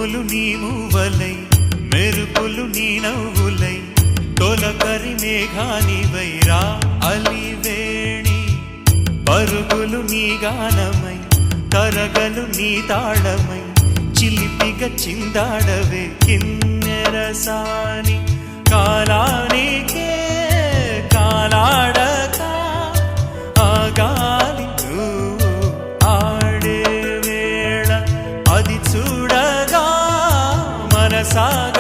ఉరుములు నీ మూవలై మెరుపులు నీ నవ్వులై తొలకరి మేఘానివై రా అలివేణి పరుగులు నీ గానమై తరగలు నీ తాళమై చిలిపిగా చిందాడవే కిన్నెరసాని కాలానికే కాలాడక ఆగాలి ఆడే వేళ అది చూడగా మనసాగ